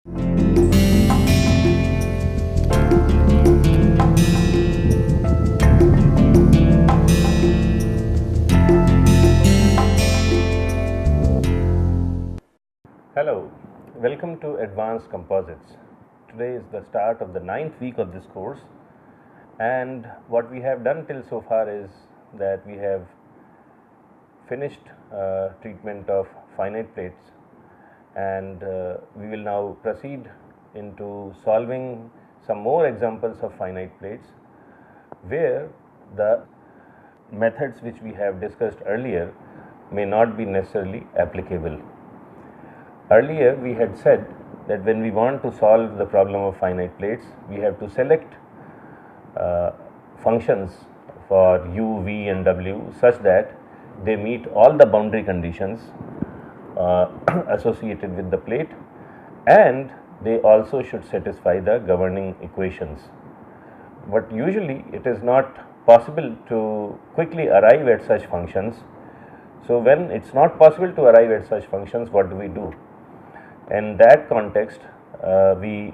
Hello, welcome to Advanced Composites. Today is the start of the 9th week of this course, and what we have done till so far is that we have finished treatment of finite plates, and we will now proceed into solving some more examples of finite plates where the methods which we have discussed earlier may not be necessarily applicable. Earlier we had said that when we want to solve the problem of finite plates, we have to select functions for u, v and w such that they meet all the boundary conditions associated with the plate, and they also should satisfy the governing equations. But usually it is not possible to quickly arrive at such functions. So when it's not possible to arrive at such functions, what do we do? In that context, we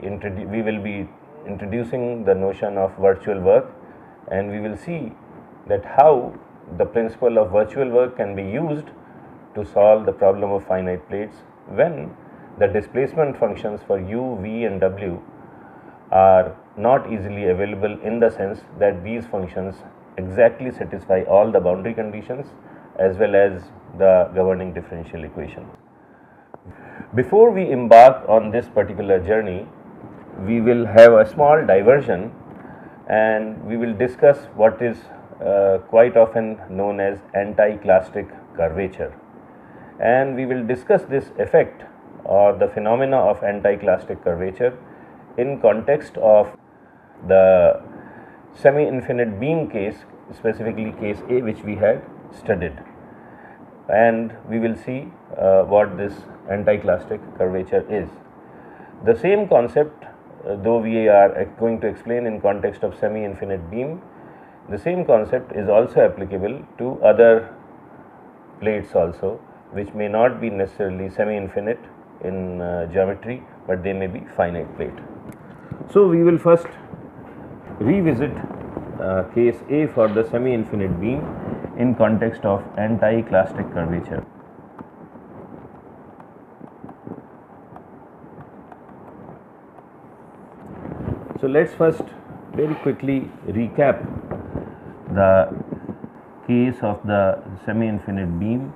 will be introducing the notion of virtual work, and we will see that how the principle of virtual work can be used to solve the problem of finite plates when the displacement functions for u, v and w are not easily available, in the sense that these functions exactly satisfy all the boundary conditions as well as the governing differential equation. Before we embark on this particular journey, we will have a small diversion and we will discuss what is quite often known as anticlastic curvature, and we will discuss this effect or the phenomena of anticlastic curvature in context of the semi-infinite beam case, specifically case A, which we had studied, and we will see what this anticlastic curvature is. The same concept, though we are going to explain in context of semi-infinite beam, the same concept is also applicable to other plates also, which may not be necessarily semi-infinite in geometry, but they may be finite plate. So we will first revisit case A for the semi-infinite beam in context of anticlastic curvature. So let's first very quickly recap the case of the semi-infinite beam.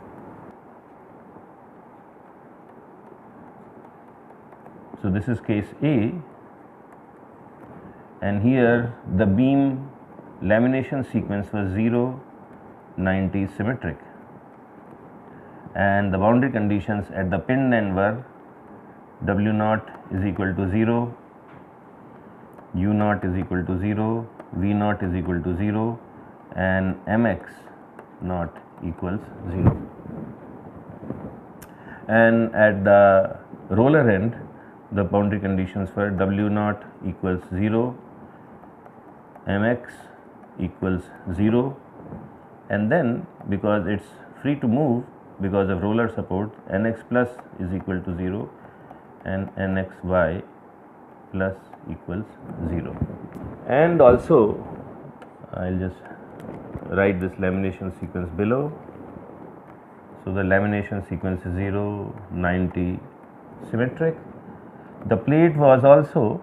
So this is case A, and here the beam lamination sequence was 0, 90 symmetric, and the boundary conditions at the pinned end were W naught is equal to 0, U naught is equal to 0, V naught is equal to 0, and Mx naught equals 0. And at the roller end, the boundary conditions were W naught equals 0, Mx equals 0, and then because it's free to move because of roller support, Nx plus is equal to 0 and Nxy plus equals 0. And also I will just write this lamination sequence below. So the lamination sequence is 0, 90 symmetric. The plate was also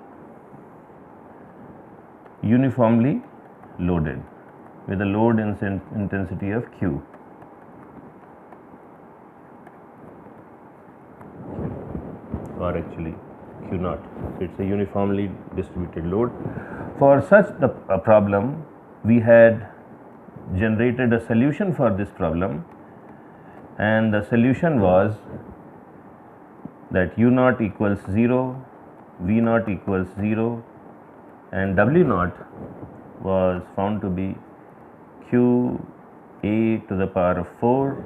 uniformly loaded with a load intensity of Q. Or actually Q naught. So it's a uniformly distributed load. For such a problem, we had generated a solution for this problem, and the solution was that U naught equals 0, V naught equals 0, and W naught was found to be Q a to the power of 4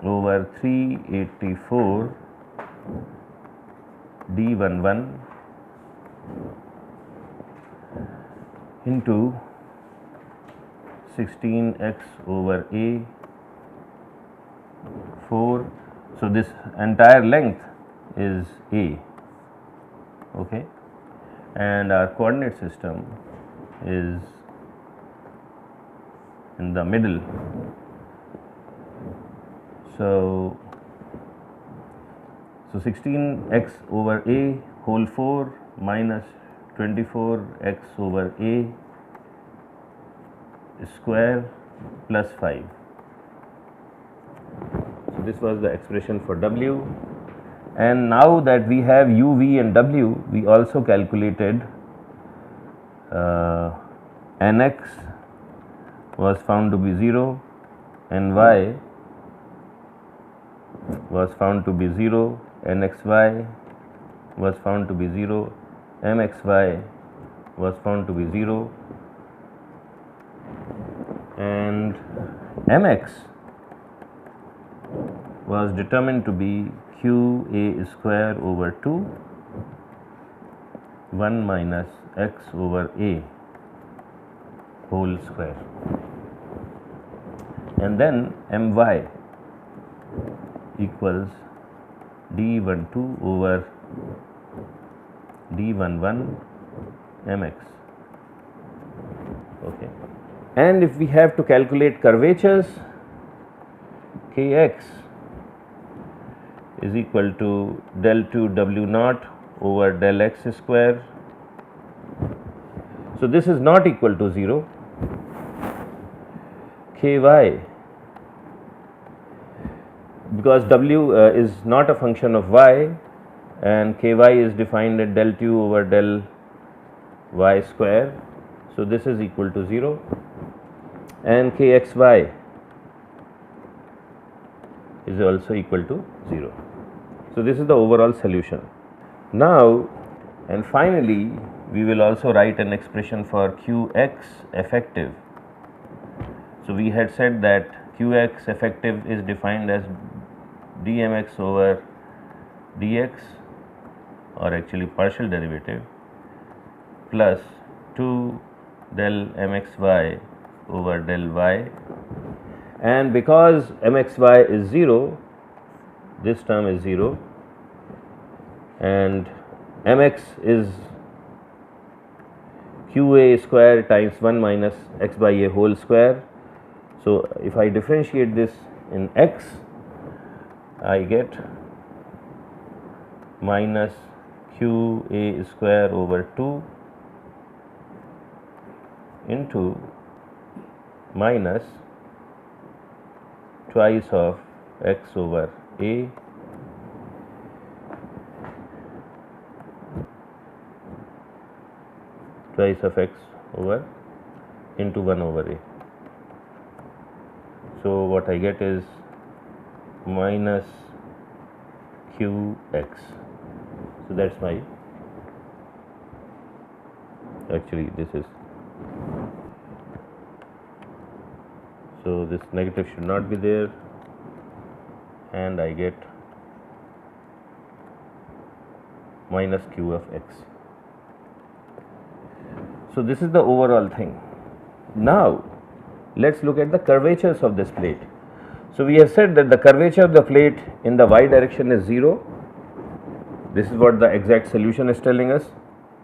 over 384 D11 into 16x over a 4. So, this entire length is A, okay, and our coordinate system is in the middle. So 16x over A whole 4 minus 24x over A square plus 5. So this was the expression for W, and now that we have U, V and W, we also calculated Nx was found to be 0 and Y was found to be 0, Nxy was found to be 0, Mxy was found to be 0, and Mx was determined to be qa square over 2 1 minus x over a whole square, and then My equals d12 over d11 mx. Okay, and if we have to calculate curvatures, kx is equal to del 2 w naught over del x square. So this is not equal to 0. Ky, because w is not a function of y, and ky is defined at del 2 over del y square. So this is equal to 0, and kxy is also equal to 0. So this is the overall solution. Now, and finally, we will also write an expression for qx effective. So we had said that qx effective is defined as dmx over dx, or actually partial derivative, plus 2 del mxy over del y, and because mxy is 0, this term is 0, and mx is qa square times 1 minus x by a whole square. So if I differentiate this in x, I get minus qa square over 2 into minus twice of x over a twice of x over into 1 over a. So what I get is minus qx. So that's my, actually this is, so this negative should not be there, and I get minus q of x. So this is the overall thing. Now let's look at the curvatures of this plate. So we have said that the curvature of the plate in the y direction is 0. This is what the exact solution is telling us.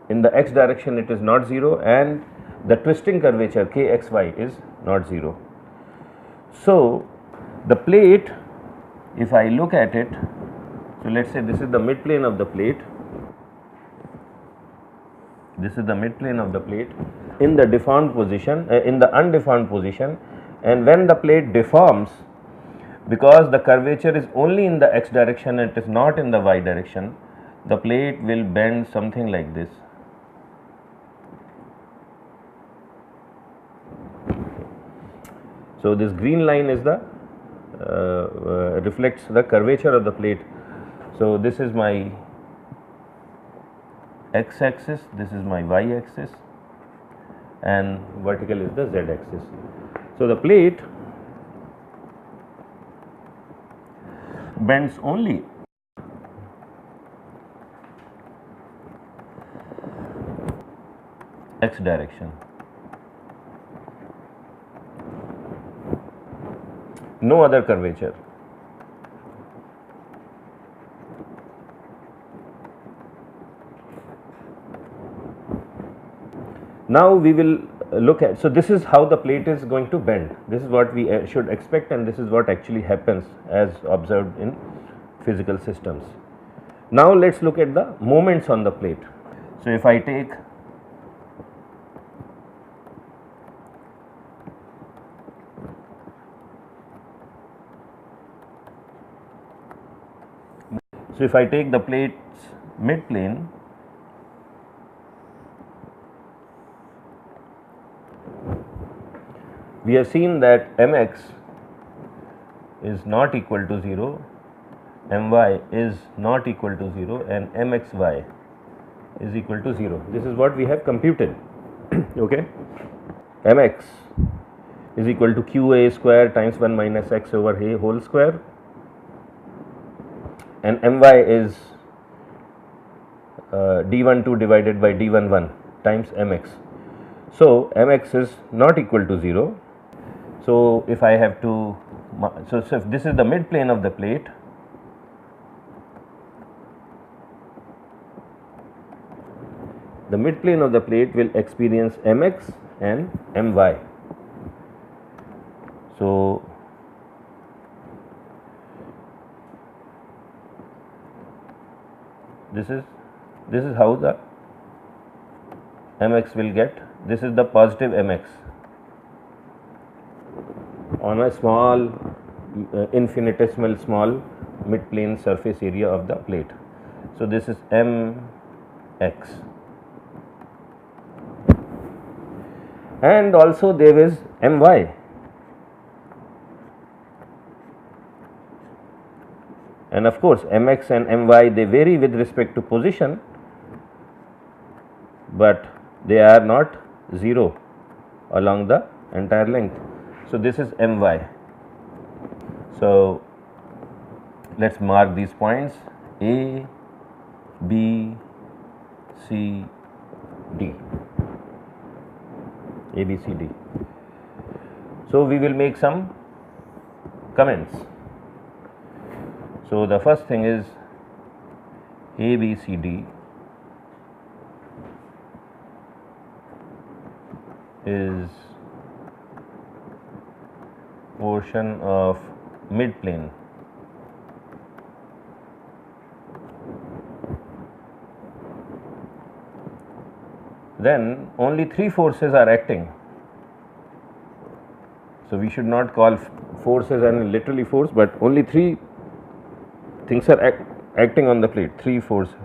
In the x direction it is not 0, and the twisting curvature kxy is not 0. So the plate, if I look at it, so let's say this is the mid plane of the plate. This is the mid plane of the plate in the deformed position, in the undeformed position, and when the plate deforms, because the curvature is only in the x direction, it is not in the y direction, the plate will bend something like this. So this green line is the reflects the curvature of the plate. So this is my x axis, this is my y axis, and vertical is the z axis. So the plate bends only x direction, no other curvature. Now we will look at, so this is how the plate is going to bend. This is what we should expect, and this is what actually happens as observed in physical systems. Now let us look at the moments on the plate. So if I take the plate's mid plane, we have seen that mx is not equal to 0, my is not equal to 0, and mxy is equal to 0. This is what we have computed. Okay, mx is equal to qa square times 1 minus x over a whole square, and my is d12 divided by d11 times mx. So mx is not equal to 0. So if I have to, so if this is the mid plane of the plate, the mid plane of the plate will experience mx and my. So this is how the mx will get. This is the positive mx on a small infinitesimal small mid plane surface area of the plate. So this is mx, and also there is my, and of course mx and my, they vary with respect to position, but they are not 0 along the entire length. So this is my. So let us mark these points A, B, C, D, A, B, C, D. So we will make some comments. So the first thing is A, B, C, D is portion of mid plane. Then only 3 forces are acting. So we should not call forces and literally force, but only 3 things are acting on the plate, 3 forces.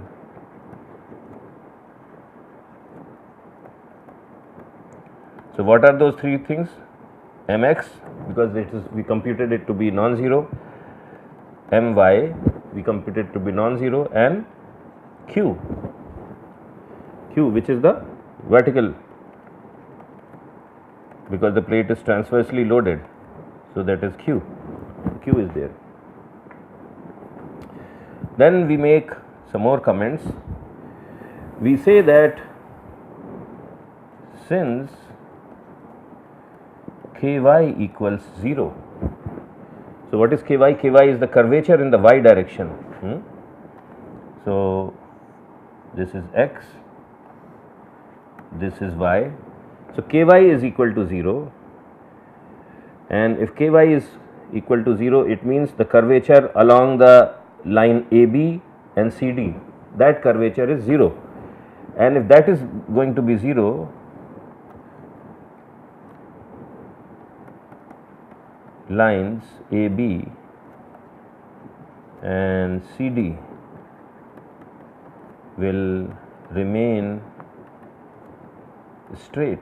So what are those 3 things? mx, because we computed it to be non-zero, my we computed to be non-zero, and q which is the vertical, because the plate is transversely loaded, so that is q is there. Then we make some more comments. We say that since ky equals 0. So what is ky? Ky is the curvature in the y direction. So this is x, this is y. So ky is equal to 0, and if ky is equal to 0, it means the curvature along the line AB and CD, that curvature is 0, and if that is going to be 0, lines AB and CD will remain straight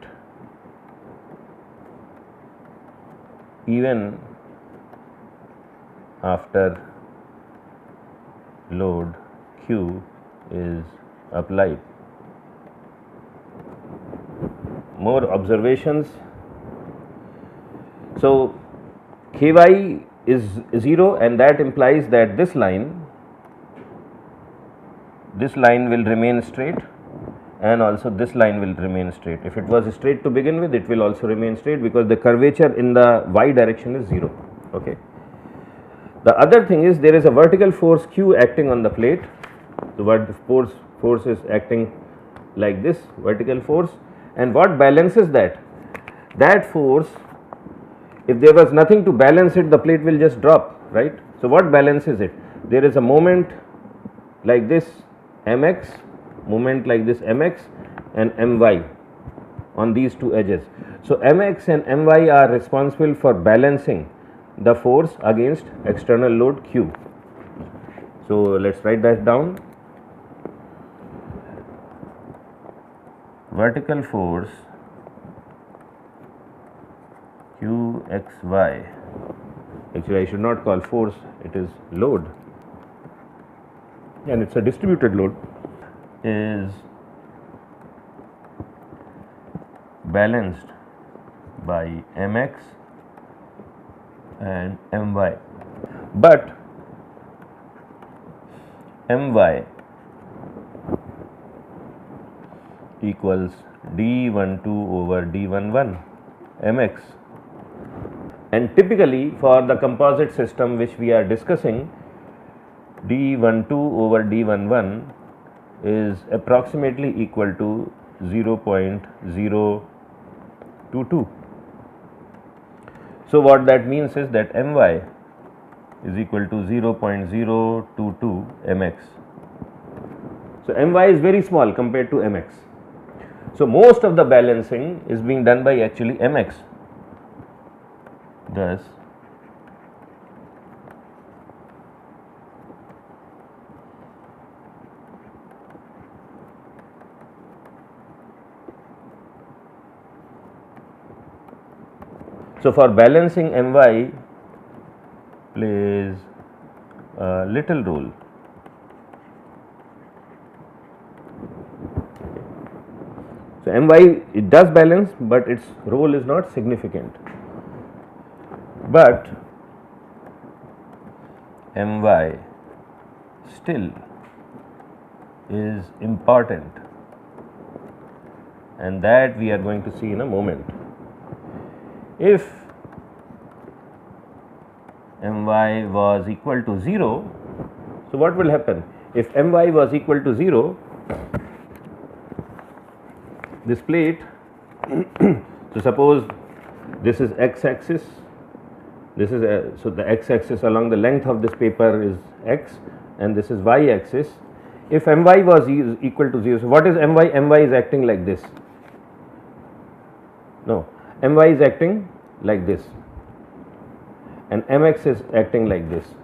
even after load Q is applied. More observations. So ky is 0, and that implies that this line will remain straight, and also this line will remain straight. If it was straight to begin with, it will also remain straight, because the curvature in the y direction is 0. Okay. The other thing is, there is a vertical force Q acting on the plate. The force is acting like this, vertical force, And what balances that? That force, if there was nothing to balance it, the plate will just drop, right? So what balances it? There is a moment like this mx, moment like this mx, and my on these two edges. So mx and my are responsible for balancing the force against external load q. So let's write that down. Vertical force qxy, actually I should not call force, it is load, and it's a distributed load, is balanced by mx and my, but my equals d12 over d11 mx, and typically for the composite system which we are discussing, d12 over d11 is approximately equal to 0.022. So what that means is that my is equal to 0.022 mx. So my is very small compared to mx. So most of the balancing is being done by actually mx. Thus so for balancing my plays a little role. So my, it does balance, but its role is not significant. But my still is important, and that we are going to see in a moment. If my was equal to 0, so what will happen? If my was equal to 0, this plate, so suppose this is x axis, this is so the x axis along the length of this paper is x, and this is y axis. If my was equal to 0, so what is my? My is acting like this. No, my is acting like this, and mx is acting like this.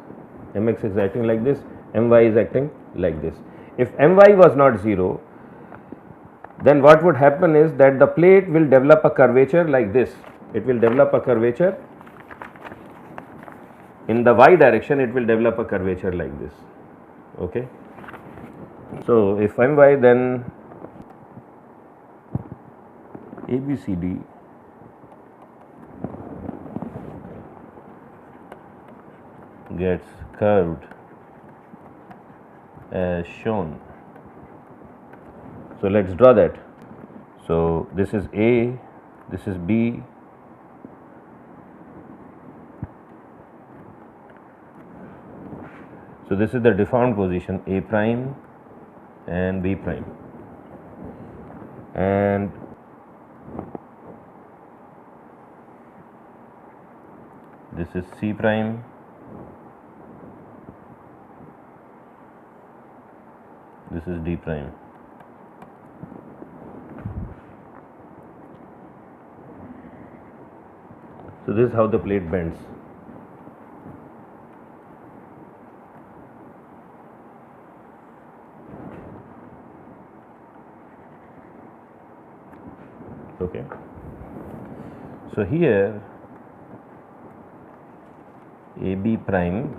Mx is acting like this, my is acting like this. If my was not 0, then what would happen is that the plate will develop a curvature like this. It will develop a curvature in the y direction, it will develop a curvature like this. Okay. So if my, then ABCD gets curved as shown. So let's draw that. So this is A, this is B, so this is the deformed position A prime and B prime, and this is C prime, this is D prime. So this is how the plate bends. Okay. So here AB prime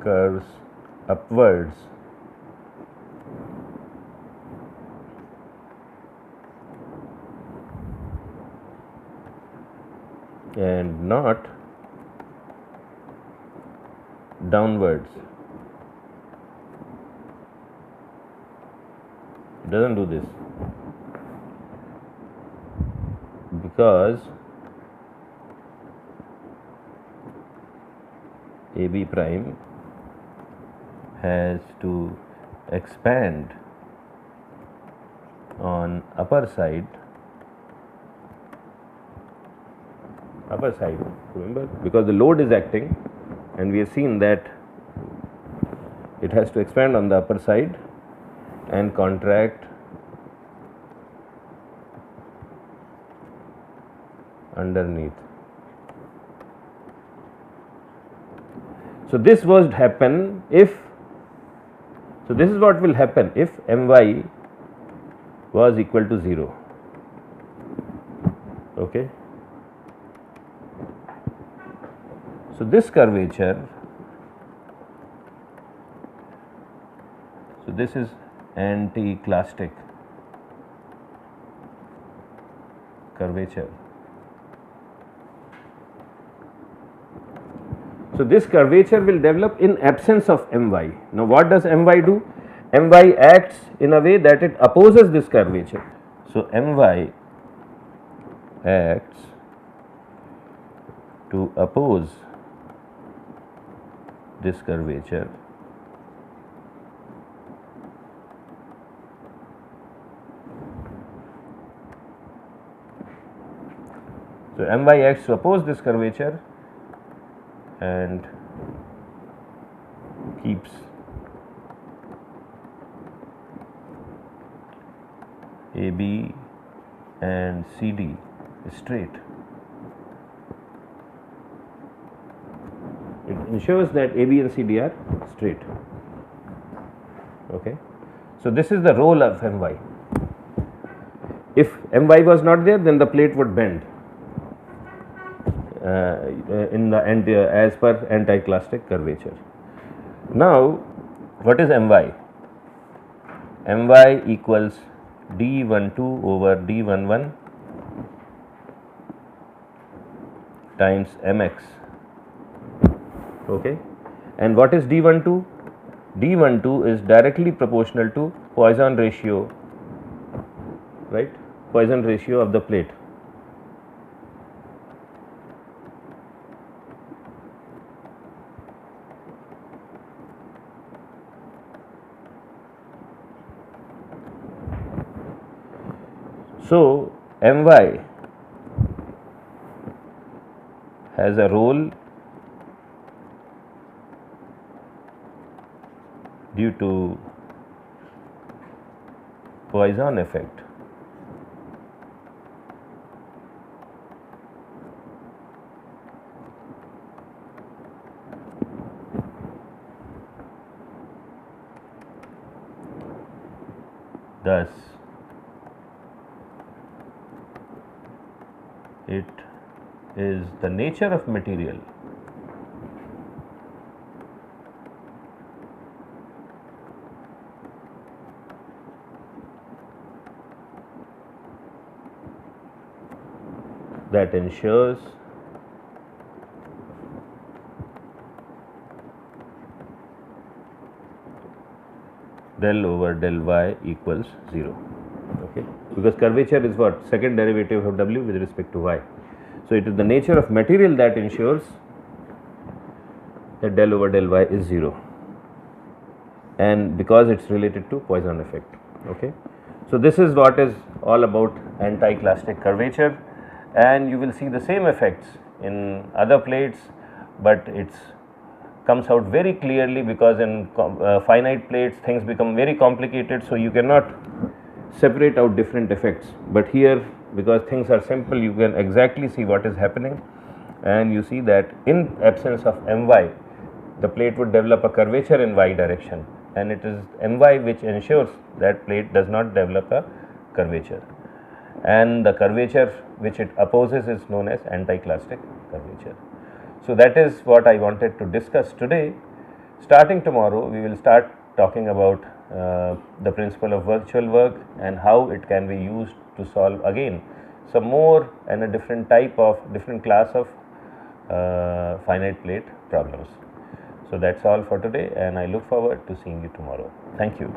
curves upwards and not downwards. It doesn't do this because AB prime has to expand on upper side, remember, because the load is acting and we have seen that it has to expand on the upper side and contract underneath. So this would happen if, so this is what will happen if My was equal to 0. Okay. So this curvature, so this is anticlastic curvature. So this curvature will develop in absence of My. Now what does My do? My acts in a way that it opposes this curvature. So My acts to oppose this curvature. So My acts to oppose this curvature and keeps AB and CD straight. It ensures that AB and CD are straight. Okay. So this is the role of My. If My was not there, then the plate would bend in the as per anticlastic curvature. Now, what is My? My equals D12 over D11 times Mx. Okay. And what is D12? D12 is directly proportional to Poisson ratio, right? Poisson ratio of the plate. So My has a role due to Poisson effect. Thus, it is the nature of material that ensures del over del y equals 0. Okay, because curvature is what? Second derivative of W with respect to y. So it is the nature of material that ensures that del over del y is 0, and because it's related to Poisson effect. Okay, so this is what is all about anticlastic curvature, and you will see the same effects in other plates, but it's comes out very clearly because in finite plates things become very complicated, so you cannot separate out different effects. But here, because things are simple, you can exactly see what is happening, and you see that in absence of My, the plate would develop a curvature in y direction, and it is My which ensures that plate does not develop a curvature, and the curvature which it opposes is known as anticlastic curvature. So that is what I wanted to discuss today. Starting tomorrow, we will start talking about the principle of virtual work and how it can be used to solve again some more and a different class of finite plate problems. So that's all for today, and I look forward to seeing you tomorrow. Thank you.